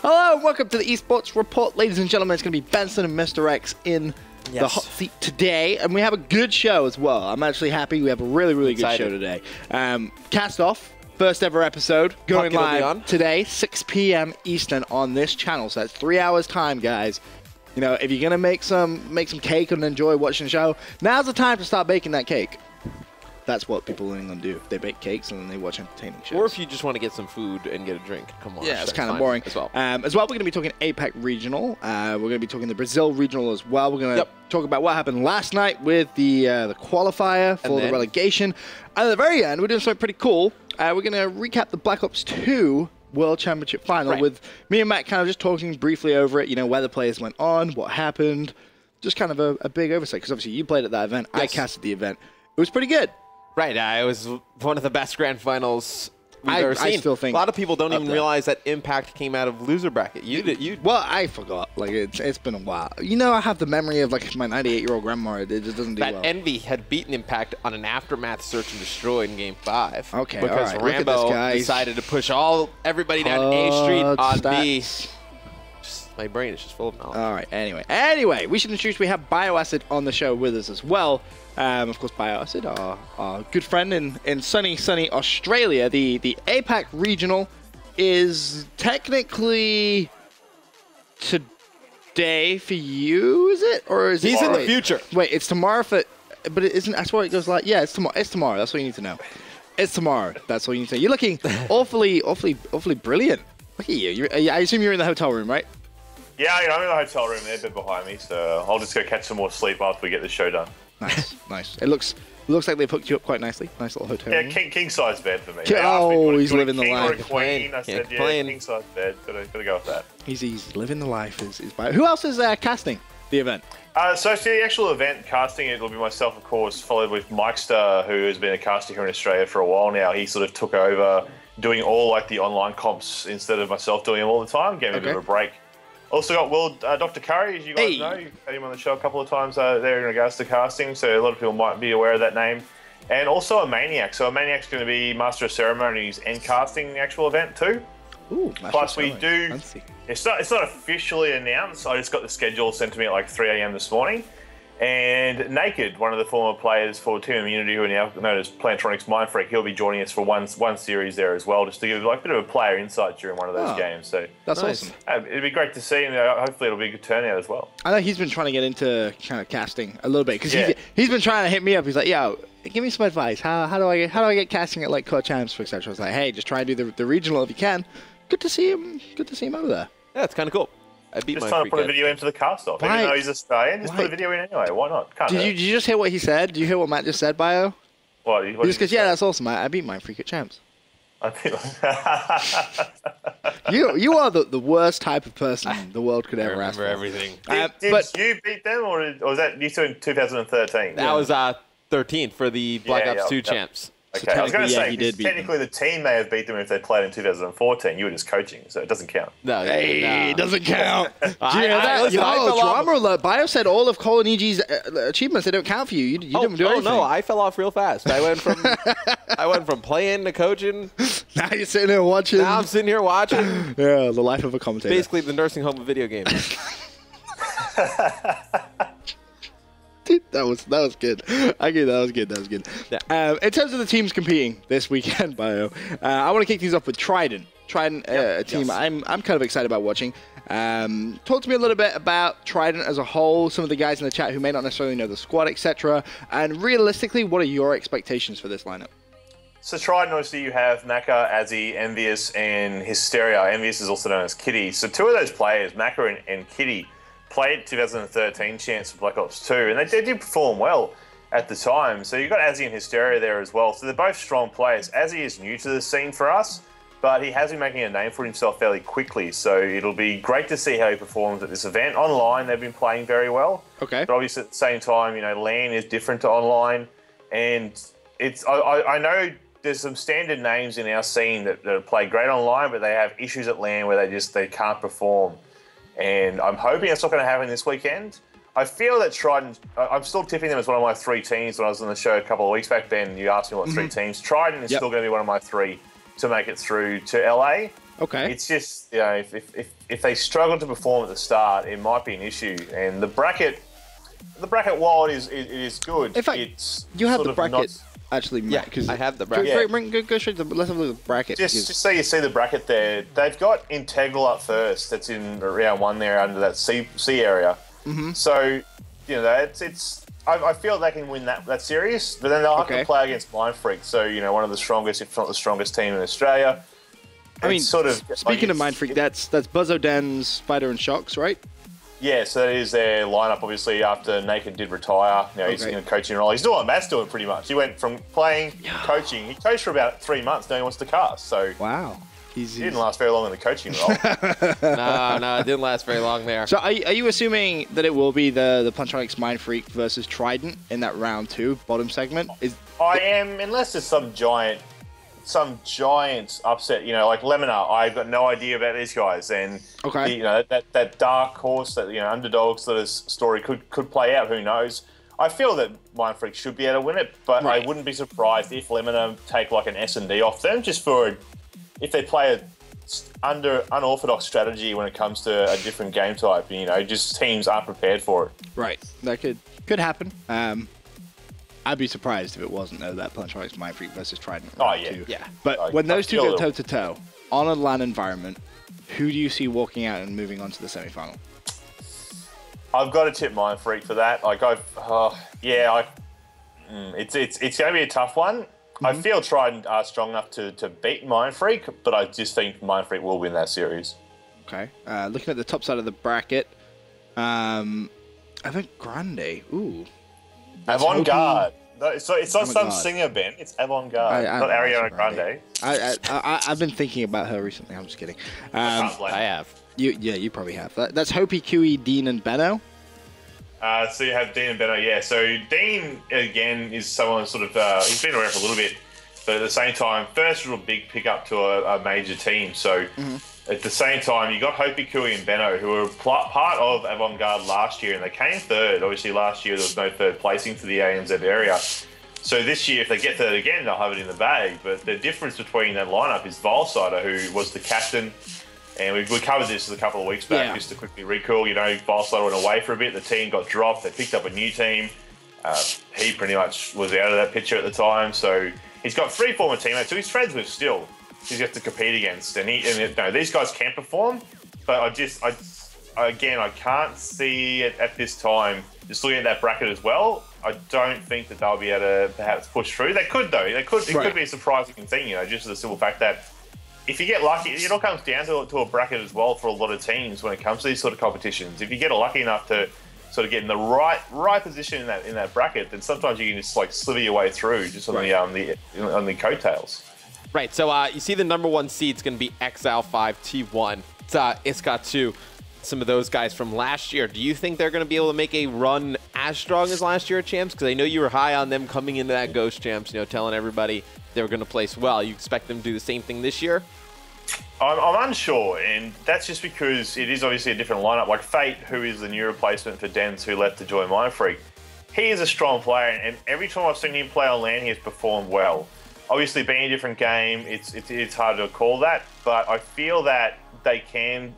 Hello, welcome to the eSports Report. Ladies and gentlemen, it's going to be Benson and Mr. X in the hot seat today, and we have a good show as well. I'm actually happy we have a really good show today. Cast Off, first ever episode, going live today, 6 p.m. Eastern on this channel. So that's 3 hours time, guys. You know, if you're going to make some cake and enjoy watching the show, now's the time to start baking that cake. That's what people in England do. They bake cakes and then they watch entertaining shows. Or if you just want to get some food and get a drink. Come on. Yeah, it's kind of boring. As well, we're going to be talking APAC Regional. We're going to be talking the Brazil Regional as well. We're going to talk about what happened last night with the qualifier for the relegation. And at the very end, we're doing something pretty cool. We're going to recap the Black Ops 2 World Championship Final with me and Matt kind of just talking briefly over it, you know, where the players went on, what happened. Just kind of a big oversight, because obviously you played at that event. Yes. I casted the event. It was pretty good. Right, it was one of the best grand finals we've ever seen. I still think a lot of people don't even realize that Impact came out of loser bracket. Well, I forgot. Like it's been a while. You know, I have the memory of like my 98-year-old grandma. It just doesn't do well. That Envy had beaten Impact on an aftermath search and destroy in Game 5. Okay, because all right. Rambo decided to push everybody down A Street on B. My brain is just full of knowledge. All right. Anyway, we should introduce. We have BioAcid on the show with us as well. Of course, BioAcid, our good friend in sunny Australia. The APAC Regional is technically today for you, is it? Or is He's in the future. Wait, it's tomorrow for... But it isn't... That's what it goes like... Yeah, it's tomorrow. It's tomorrow. That's what you need to know. It's tomorrow. That's what you need to know. You're looking awfully brilliant. Look at you. I assume you're in the hotel room, right? Yeah, I'm in the hotel room. They're a bit behind me, so I'll just go catch some more sleep after we get the show done. Nice. It looks like they've hooked you up quite nicely. Nice little hotel room. Yeah, king size bed for me. Oh, he's living the life. Or a queen. I said, king size bed. Gotta go with that. He's living the life. Who else is casting the event? So the actual event casting, it'll be myself, of course, followed with Mikester, who has been a caster here in Australia for a while now. He sort of took over doing all like the online comps instead of myself doing them all the time. Gave me a bit of a break. Also got Dr. Curry, as you guys know. You've had him on the show a couple of times there in regards to casting, so a lot of people might be aware of that name. And also a Maniac. So a Maniac's going to be Master of Ceremonies and casting the actual event too. Ooh, plus we do... Fancy. It's not officially announced. I just got the schedule sent to me at like 3 a.m. this morning. And Naked, one of the former players for Team Immunity, who are now known as Plantronics Mindfreak, he'll be joining us for one series there as well, just to give like a bit of a player insight during one of those games. So that's awesome. It'd be great to see, and hopefully it'll be a good turnout as well. I know he's been trying to get into kind of casting a little bit, because he's been trying to hit me up. He's like, "Yo, give me some advice. How do I get casting at like Club Champs, etc." I was like, "Hey, just try and do the regional if you can." Good to see him. Good to see him over there. Yeah, it's kind of cool. Just trying to put a video into the cast off. Even though he's Australian, just put a video in anyway. Why not? Did you just hear what he said? Did you hear what Matt just said, Bio? What? He just goes, yeah, that's awesome. I beat Mindfreak at Champs. You are the worst type of person the world could ever ask for. Everything. Did you beat them, or was that you two in 2013? That was 13 for the Black Ops 2 Champs. Okay, I was going to say, technically the team may have beat them if they played in 2014. You were just coaching, so it doesn't count. No, it doesn't count. Drama alert. Bio said all of Colonigi's achievements, they don't count for you. You didn't do anything. Oh, no, I fell off real fast. I went from playing to coaching. Now you're sitting here watching. Now I'm sitting here watching. Yeah, the life of a commentator. Basically the nursing home of video games. Dude, that was good. I agree, that was good. Yeah. In terms of the teams competing this weekend, Bio, I want to kick things off with Trident. Trident, a team I'm kind of excited about watching. Talk to me a little bit about Trident as a whole, some of the guys in the chat who may not necessarily know the squad, etc. And realistically, what are your expectations for this lineup? So Trident, obviously you have Maka, Azzy, Envious, and Hysteria. Envious is also known as Kitty. So two of those players, Maka and Kitty, played 2013 Champs for Black Ops 2, and they did perform well at the time. So you've got Azzy and Hysteria there as well. So they're both strong players. Azzy is new to the scene for us, but he has been making a name for himself fairly quickly. So it'll be great to see how he performs at this event. Online, they've been playing very well. Okay. But obviously at the same time, you know, LAN is different to online. And I know there's some standard names in our scene that play great online, but they have issues at LAN where they can't perform. And I'm hoping it's not going to happen this weekend. I feel that Trident, I'm still tipping them as one of my 3 teams. When I was on the show a couple of weeks back, Ben, you asked me what 3 teams. Trident is still going to be one of my 3 to make it through to LA. Okay. It's just, you know, if they struggle to perform at the start, it might be an issue. And the bracket, while it is good, in fact, it's you have sort the of bracket. not. Actually, Yeah, because I have the bracket. Go straight to let's have a look at the bracket. Just so you see the bracket there, they've got Integral up first. That's in round 1 there under that C area. Mm-hmm. So, you know, it's. I feel they can win that series, but then they'll have to play against Mindfreak. So, you know, one of the strongest, if not the strongest team in Australia. I mean, sort of speaking of Mindfreak, that's Buzzo, Dens, Spider, and Shocks, right? Yeah, so that is their lineup, obviously, after Naked did retire. You know, he's in a coaching role. He's doing what Matt's doing, pretty much. He went from playing, coaching. He coached for about 3 months. Now he wants to cast. So wow. He didn't last very long in the coaching role. No, it didn't last very long there. So are you assuming that it will be the Plantronics Mindfreak versus Trident in that round 2 bottom segment? I am, unless there's some giant upset, you know, like Leminar. I've got no idea about these guys, and you know, that dark horse, that, you know, underdog sort of story could play out. Who knows? I feel that Mindfreak should be able to win it, but I wouldn't be surprised if Leminar take like an S&D off them just for if they play a unorthodox strategy when it comes to a different game type. You know, just teams aren't prepared for it. Right, that could happen. I'd be surprised if it wasn't, though, that Plantronics Mindfreak versus Trident. Yeah. But when those two go toe-to-toe on a LAN environment, who do you see walking out and moving on to the semi-final? I've got to tip Mindfreak for that. Like, it's going to be a tough one. Mm-hmm. I feel Trident are strong enough to beat Mindfreak, but I just think Mindfreak will win that series. Okay. Looking at the top side of the bracket, I think Grande. Ooh. Avant-Garde. No, it's not some singer, Ben. It's Avant-Garde, not Ariana Grande. I've been thinking about her recently. I'm just kidding. I have. You probably have. That's Hopi, Kui, Dean, and Benno. So you have Dean and Benno, yeah. So Dean, again, is someone sort of, he's been around for a little bit, but at the same time, first real big pickup to a major team. So at the same time, you got Hopi, Kui, and Benno, who were part of Avant-Garde last year, and they came third. Obviously, last year there was no third placing for the ANZ area. So this year, if they get third again, they'll have it in the bag. But the difference between that lineup is Volsider, who was the captain, and we covered this a couple of weeks back, just to quickly recall. You know, Volsider went away for a bit. The team got dropped. They picked up a new team. He pretty much was out of that picture at the time. So he's got 3 former teammates who he's friends with still. He's got to compete against, and these guys can perform, but I can't see it at this time. Just looking at that bracket as well, I don't think that they'll be able to perhaps push through. They could, though. It could be a surprising thing, you know, just the simple fact that if you get lucky, it all comes down to a bracket as well for a lot of teams when it comes to these sort of competitions. If you get lucky enough to sort of get in the right position in that bracket, then sometimes you can just like slither your way through just on the coattails. Right, so you see the number 1 seed's going to be Exile5 T1. It's got some of those guys from last year. Do you think they're going to be able to make a run as strong as last year at Champs? Because I know you were high on them coming into that Ghost Champs, you know, telling everybody they were going to place well. You expect them to do the same thing this year? I'm unsure, and that's just because it is obviously a different lineup. Like Fate, who is the new replacement for Dens, who left to join Mindfreak, he is a strong player, and every time I've seen him play on LAN, he has performed well. Obviously, being a different game, it's hard to call that, but I feel that they can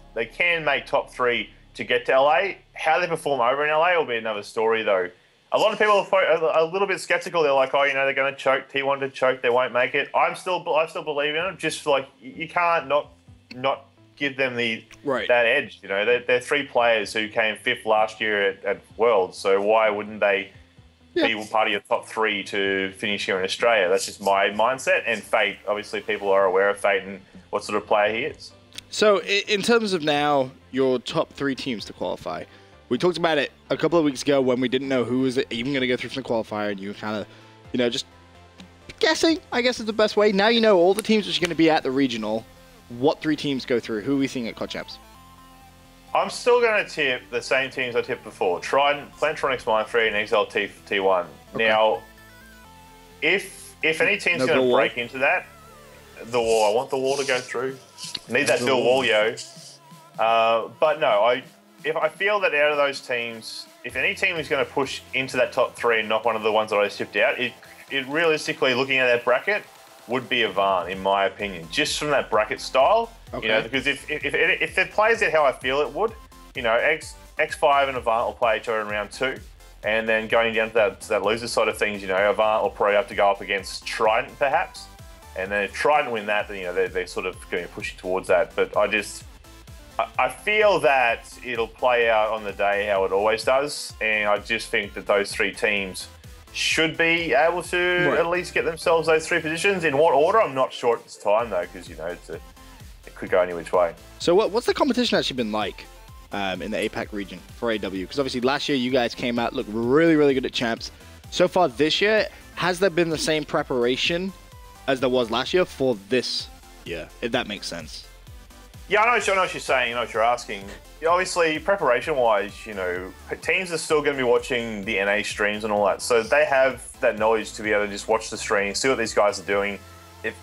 make top 3 to get to LA. How they perform over in LA will be another story, though. A lot of people are a little bit skeptical. They're like, oh, you know, they're going to choke. T1 to choke. They won't make it. I still believe in them. Just like you can't not give them that edge. You know, they're 3 players who came 5th last year at Worlds. So why wouldn't they be part of your top 3 to finish here in Australia? That's just my mindset. And Fate, obviously, people are aware of Fate and what sort of player he is. So in terms of now your top 3 teams to qualify, we talked about it a couple of weeks ago when we didn't know who was even going to go through from the qualifier, and you were kind of, you know, just guessing, I guess is the best way. Now you know all the teams which are going to be at the regional. What 3 teams go through? Who are we seeing at COD Champs? I'm still going to tip the same teams I tipped before. Trident, Plantronics Mindfreak, and Exile T1. Okay. Now, if any team's going to break into that, the wall. I want the wall to go through. Need that build wall, yo. But no, I feel that out of those teams, if any team is going to push into that top 3 and not one of the ones that I tipped out, it realistically, looking at that bracket, would be Avant, in my opinion. Just from that bracket style, Okay. You know, because if it plays out how I feel it would, you know, X5 and Avant will play each other in round 2. And then going down to that loser side of things, you know, Avant will probably have to go up against Trident, perhaps. And then if Trident win that, then, you know, they're sort of going to push you towards that. But I feel that it'll play out on the day how it always does. And I just think that those 3 teams should be able to at least get themselves those 3 positions. In what order, I'm not sure at this time, though, because, you know, it could go any which way. So what's the competition actually been like in the APAC region for AW? Because obviously last year you guys came out, looked really, really good at champs. So far this year, has there been the same preparation as there was last year for this year, if that makes sense? Yeah, I know what you're saying. I know what you're asking. Obviously, preparation-wise, you know, teams are still going to be watching the NA streams and all that, so they have that knowledge to be able to just watch the stream, see what these guys are doing.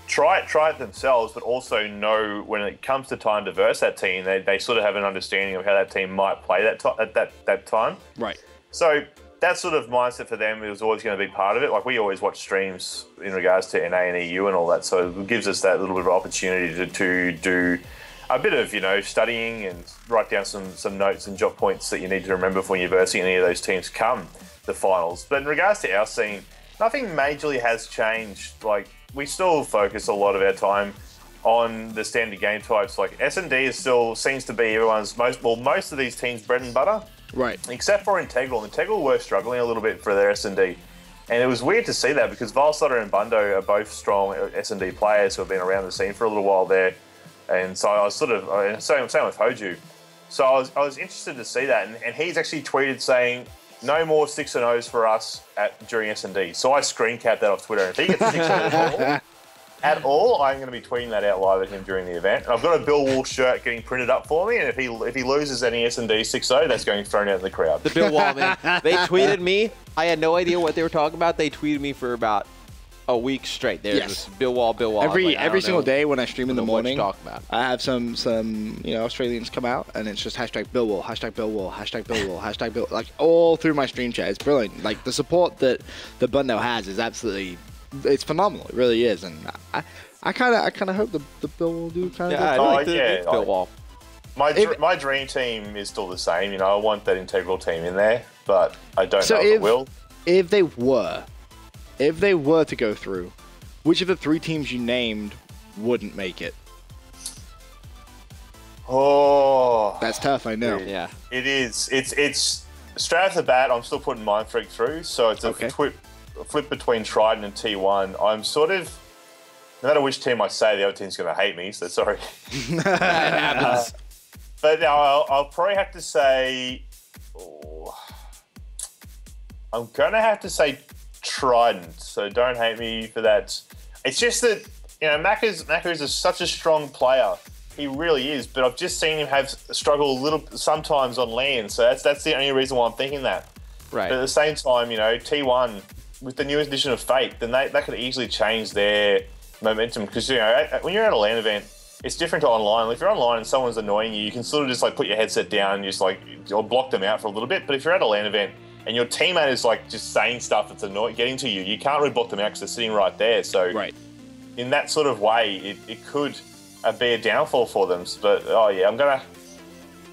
Try it themselves, but also know when it comes to time to verse that team, they sort of have an understanding of how that team might play at that time. Right. So that sort of mindset for them is always going to be part of it. Like, we always watch streams in regards to NA and EU and all that, so it gives us that little bit of opportunity to do a bit of, you know, studying and write down some notes and jot points that you need to remember for when you're versing any of those teams come the finals. But in regards to our scene, nothing majorly has changed. Like, we still focus a lot of our time on the standard game types. Like, S&D still seems to be everyone's most of these teams' bread and butter. Right. Except for Integral. Integral were struggling a little bit for their S&D. And it was weird to see that because Valslutter and Bundo are both strong S&D players who have been around the scene for a little while there. And so I was sort of, same with Hoju. So I was interested to see that. And he's actually tweeted saying, no more 6-0s for us during S&D. So I screen capped that off Twitter. And if he gets 6-0 at all, I'm going to be tweeting that out live at him during the event. And I've got a Bill Wall shirt getting printed up for me. And if he loses any S&D 6-0, that's going thrown out in the crowd. The Bill Wall, man. They tweeted me. I had no idea what they were talking about. They tweeted me for about a week straight. There's just Bill Wall. Every single day when I stream in the morning, about. I have some you know, Australians come out and it's just hashtag Bill Wall, hashtag Bill Wall, hashtag Bill Wall, hashtag Bill, like all through my stream chat. It's brilliant. Like, the support that Bundo has is absolutely, it's phenomenal. It really is. And I kind of hope the Bill Wall do kind of. Yeah, I like the Bill Wall. My dream team is still the same. You know, I want that Integral team in there, but I don't know if it will. If they were to go through, which of the 3 teams you named wouldn't make it? Oh, that's tough. I know. Yeah, it is. It's straight off the bat. I'm still putting Mindfreak through, so it's a flip between Trident and T1. I'm sort of, no matter which team I say, the other team's going to hate me. So sorry. That happens. But now I'll probably have to say, I'm going to have to say Trident, so don't hate me for that. It's just that, you know, Macca is such a strong player. He really is, but I've just seen him struggle a little sometimes on land, so that's the only reason why I'm thinking that. Right. But at the same time, you know, T1 with the new addition of Fate, then that could easily change their momentum because, you know, when you're at a LAN event, it's different to online. If you're online and someone's annoying you, you can sort of just like put your headset down and just like, or block them out for a little bit. But if you're at a LAN event and your teammate is like just saying stuff that's annoying, getting to you, you can't really block them out because they're sitting right there. So in that sort of way, it could be a downfall for them. But oh yeah,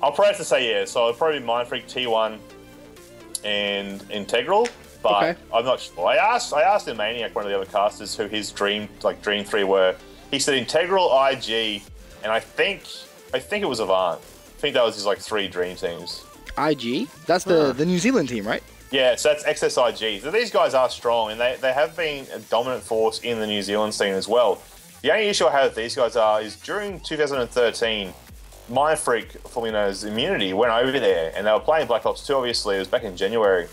I'll probably have to say yeah. So I'll probably be Mindfreak, T1, and Integral. But I'm not sure. I asked the Maniac, one of the other casters, who his dream 3 were. He said Integral, IG, and I think it was Avant. I think that was his like 3 dream teams. IG? That's the New Zealand team, right? Yeah, so that's XSIG. So these guys are strong, and they have been a dominant force in the New Zealand scene as well. The only issue I have with these guys is during 2013, Mindfreak, formerly known as Immunity, went over there, and they were playing Black Ops 2, obviously. It was back in January.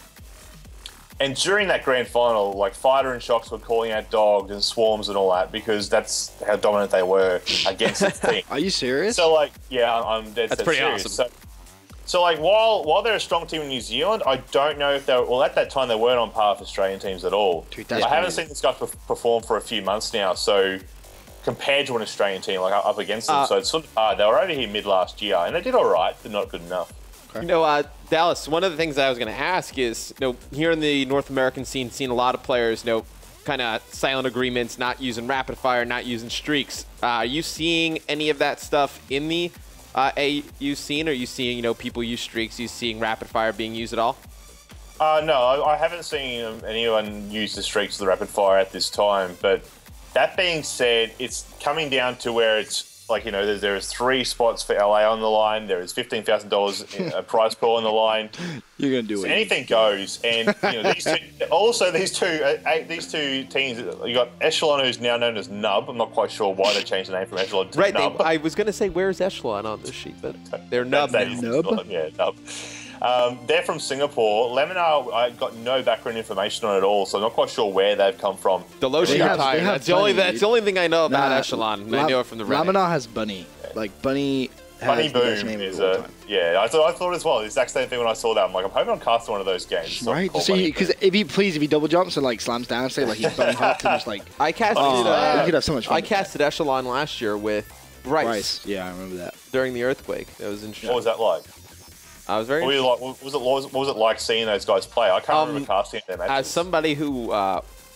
And during that grand final, like, Fighter and Shocks were calling out Dogged and Swarms and all that because that's how dominant they were against this team. Are you serious? So, like, yeah, I'm dead That's pretty serious. awesome. So, like, while they're a strong team in New Zealand, I don't know if they were... Well, at that time, they weren't on par with Australian teams at all. I haven't seen this guy perform for a few months now, so compared to an Australian team, like, up against them, so it's sort of hard. They were over here mid-last year, and they did all right, but not good enough. You know, Dallas, one of the things that I was going to ask is, you know, here in the North American scene, seeing a lot of players, you know, kind of silent agreements, not using rapid fire, not using streaks. Are you seeing any of that stuff in the AU scene? Are you seeing, people use streaks? Are you seeing rapid fire being used at all? No, I haven't seen anyone use the streaks of the rapid fire at this time. But that being said, it's coming down to where it's like, there is 3 spots for LA on the line. There is $15,000 a prize pool on the line. You're gonna do it. Anything goes, and these two teams. You got Echelon, who's now known as Nub. I'm not quite sure why they changed the name from Echelon to Nub. I was gonna say where's Echelon on this sheet, but they're Nub. Nub. Yeah, Nub. They're from Singapore. Laminar, I got no background information on it at all, so I'm not quite sure where they've come from. Deloshi retired. That's the only thing I know about Echelon. I know it from the Reddit. Laminar has Bunny. Like Bunny has Boom the best name is of all time. yeah. I thought as well. The exact same thing when I saw that. I'm like, I'm hoping I'm casting one of those games. So Right. So because if he double jumps and like slams down, say like he's bunny hopped and just like I casted. you could have so much fun. I casted Echelon last year with Bryce. Yeah, I remember that. During the earthquake. It was interesting. What was that like? I was very. What was it like seeing those guys play? I can't remember casting them. As somebody who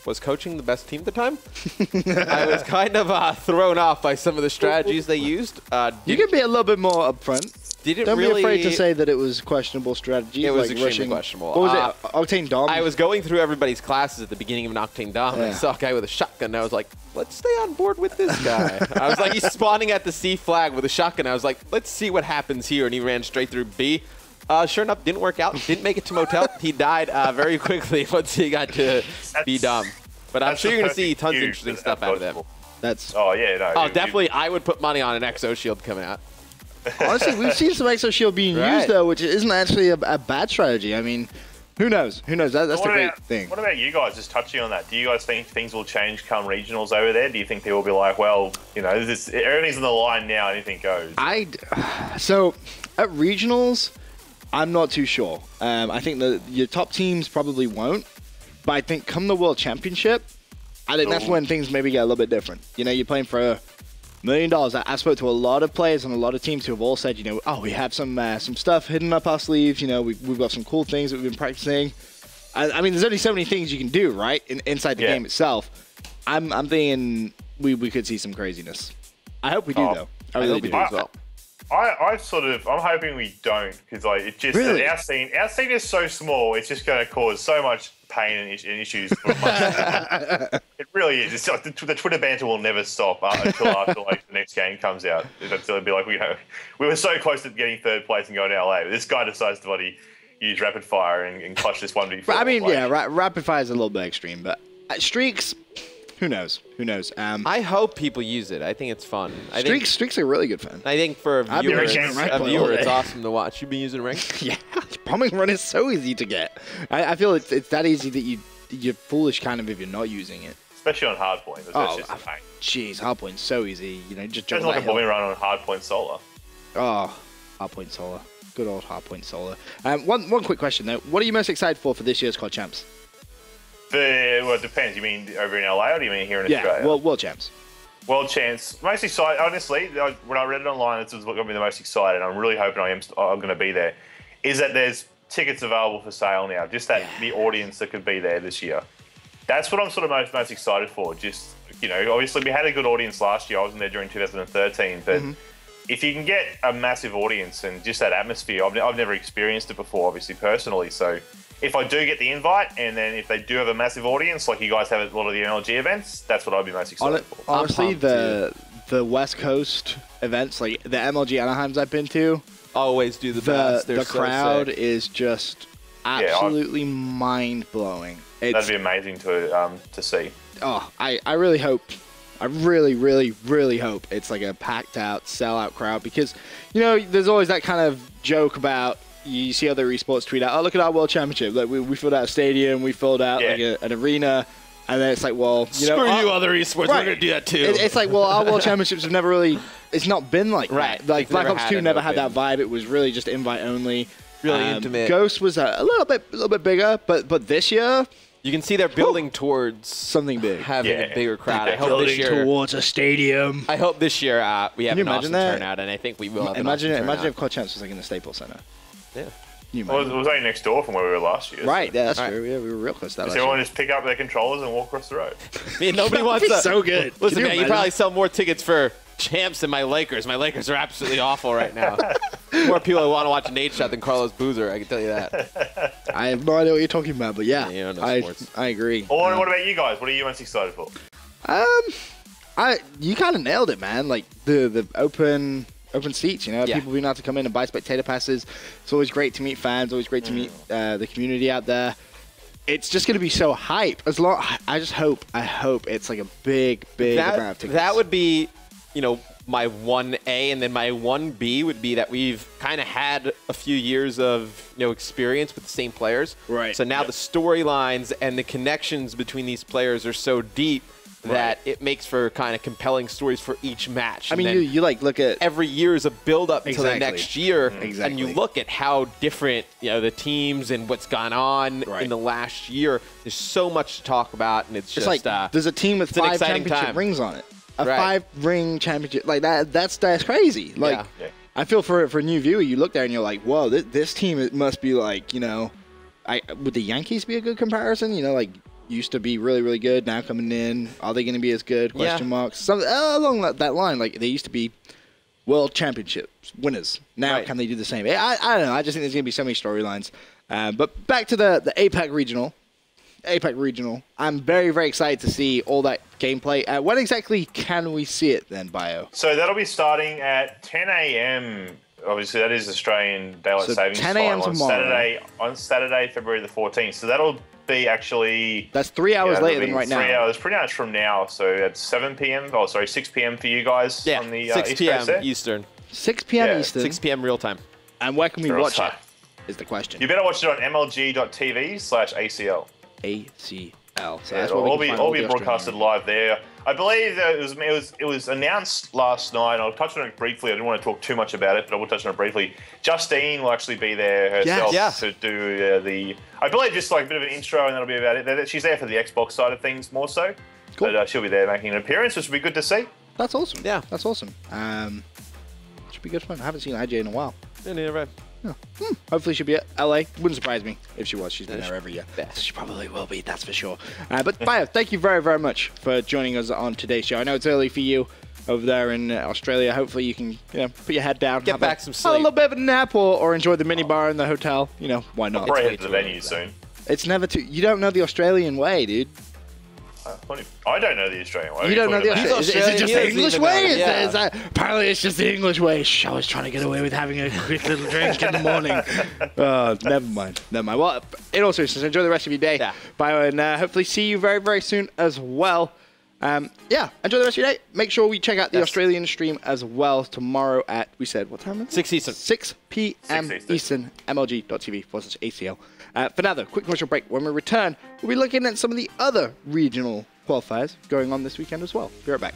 was coaching the best team at the time, I was kind of thrown off by some of the strategies they used. You can be a little bit more upfront. Don't be afraid to say that it was questionable strategy. It was like extremely questionable. What was it? Octane Dom? I was going through everybody's classes at the beginning of an Octane Dom, and I saw a guy with a shotgun, and I was like, let's stay on board with this guy. I was like, he's spawning at the C flag with a shotgun. I was like, let's see what happens here, and he ran straight through B. Sure enough, didn't work out. Didn't make it to Motel. He died very quickly once he got to B Dom. But I'm sure you're going to see tons of interesting stuff out of them. Oh, yeah, no. Oh, definitely. I would put money on an Exo Shield coming out. Honestly, we've seen some Exo Shield being used, though, which isn't actually a bad strategy. I mean, who knows? Who knows? That's the great thing. What about you guys, just touching on that? Do you guys think things will change come regionals over there? Do you think people will be like, well, everything's on the line now, anything goes? So, at regionals, I'm not too sure. I think your top teams probably won't. But I think come the World Championship, I think that's when things maybe get a little bit different. You're playing for $1 million. I spoke to a lot of players and a lot of teams who have all said, we have some stuff hidden up our sleeves. We've got some cool things that we've been practicing. I mean, there's only so many things you can do, right, inside the game itself. I'm thinking we could see some craziness. I hope we do, though. I really do as well. I'm hoping we don't, because it just really? our scene is so small. It's just going to cause so much pain and issues. It really is. It's like the Twitter banter will never stop until after the next game comes out. It'll be like we were so close to getting 3rd place and going to LA. This guy decides to use rapid fire and clutch this 1v4. I mean, rapid fire is a little bit extreme, but streaks. Who knows? I hope people use it. I think it's fun. Streaks are really good fun. I think for a viewer, it's awesome to watch. You've been using rank? Yeah, bombing run is so easy to get. I feel it's that easy that you're foolish kind of if you're not using it. Especially on hardpoint. Jeez, hardpoint's so easy. Just jump like a bombing run on hardpoint solar. Oh, hardpoint solar. Good old hardpoint solar. One quick question though. What are you most excited for this year's COD Champs? Well, it depends. You mean over in LA or do you mean here in Australia? Yeah, World Champs. World Champs. Most excited, honestly, when I read it online, this is what got me the most excited. I'm really hoping I'm going to be there. Is that there's tickets available for sale now. Just the audience that could be there this year. That's what I'm sort of most excited for. Just, obviously we had a good audience last year. I wasn't there during 2013, but if you can get a massive audience and just that atmosphere, I've never experienced it before, obviously, personally. So if I do get the invite, and then if they do have a massive audience, like you guys have at a lot of the MLG events, that's what I'd be most excited for. Honestly, the West Coast events, like the MLG Anaheims I've been to, always do the best. The crowd is just absolutely mind-blowing. That'd be amazing to see. Oh, I really hope. I really, really, really hope it's like a packed-out, sell-out crowd because, there's always that kind of joke about you see other esports tweet out, oh, look at our World Championship. Like, we filled out a stadium, we filled out like an arena, and then it's like, well, screw you other esports, we're going to do that too. It's like, well, our World Championships have never really, it's not been like that. Like, Black Ops 2 never had that vibe. It was really just invite only. Really intimate. Ghost was a little bit bigger, but this year, you can see they're building towards something big, having a bigger crowd. I hope this year towards a stadium. I hope this year we have an awesome turnout, and I think we will. Have Imagine an awesome if COD Champs was like in the Staples Center. Yeah. you Well, it was only next door from where we were last year. Right, yeah, that's true. Yeah, we were real close to that. Does everyone just pick up their controllers and walk across the road? Man, nobody wants to. So good. Listen, man, you probably sell more tickets for champs than my Lakers. My Lakers are absolutely awful right now. More people want to watch Nate shot than Carlos Boozer, I can tell you that. I have no idea what you're talking about, but yeah, you don't know sports. I agree. Or what about you guys? What are you most excited for? You kind of nailed it, man. Like the open seats, you know, Yeah. people being able to come in and buy spectator passes. It's always great to meet fans. Always great to meet the community out there. It's just going to be so hype. I hope it's like a big amount of tickets. That would be, my 1A, and then my 1B would be that we've kind of had a few years of experience with the same players. Right. So now the storylines and the connections between these players are so deep that it makes for kind of compelling stories for each match. I mean, you like look at every year is a build-up to the next year, Exactly. and you look at how different the teams and what's gone on in the last year. There's so much to talk about, and it's just like there's a team with 5 championship time. rings on it. A 5-ring championship like that. That's crazy. Like I feel for a new viewer, you look there and you're like, whoa, this team it must be like would the Yankees be a good comparison? Like. Used to be really, really good. Now coming in, are they going to be as good? Question marks. Something along that line. Like they used to be world championships winners. Now can they do the same? I don't know. I just think there's going to be so many storylines. But back to the APAC regional. I'm very, very excited to see all that gameplay. When exactly can we see it then, Bio? So that'll be starting at 10 a.m. Obviously, that is Australian Daylight Savings 10 a.m. time tomorrow. On Saturday, February the 14th. So that'll be actually... That's 3 hours later than right now. 3 hours, pretty much from now. So it's 7 p.m. Oh, sorry, 6 p.m. for you guys on the 6 East p.m. Coast there. Eastern. 6 p.m. Eastern. 6 p.m. real time. And where can we watch it? Is the question. You better watch it on mlg.tv/ACL. ACL. So Yeah, it'll all be broadcasted live there. I believe that it was announced last night. I'll touch on it briefly. I didn't want to talk too much about it, but I will touch on it briefly. Justine will actually be there herself to do the. I believe just like a bit of an intro, and that'll be about it. She's there for the Xbox side of things more so. Cool. But she'll be there making an appearance, which will be good to see. That's awesome. Yeah, that's awesome. Should be good fun. I haven't seen IJ in a while. Yeah, neither have I. Yeah. Hopefully she'll be at LA. Wouldn't surprise me if she was. She's been there every year. She probably will be, that's for sure. But Bio, thank you very, very much for joining us on today's show. I know it's early for you over there in Australia. Hopefully you can put your head down. Get back some sleep. Have a little bit of a nap or enjoy the mini bar in the hotel. Why not? I'll probably head to the venue soon. It's never too... You don't know the Australian way, dude. I don't know the Australian way. You don't know the Australian way? Is it just the English way? Apparently it's just the English way. I was trying to get away with having a quick little drink in the morning. Never mind. Well, in all seriousness, enjoy the rest of your day, Bio, and hopefully see you very, very soon as well. Enjoy the rest of your day. Make sure we check out the Australian stream as well tomorrow at, we said, what time? 6 Eastern. 6 p.m. Eastern, mlg.tv/ACL. For now, though, quick commercial break. When we return, we'll be looking at some of the other regional qualifiers going on this weekend as well. Be right back.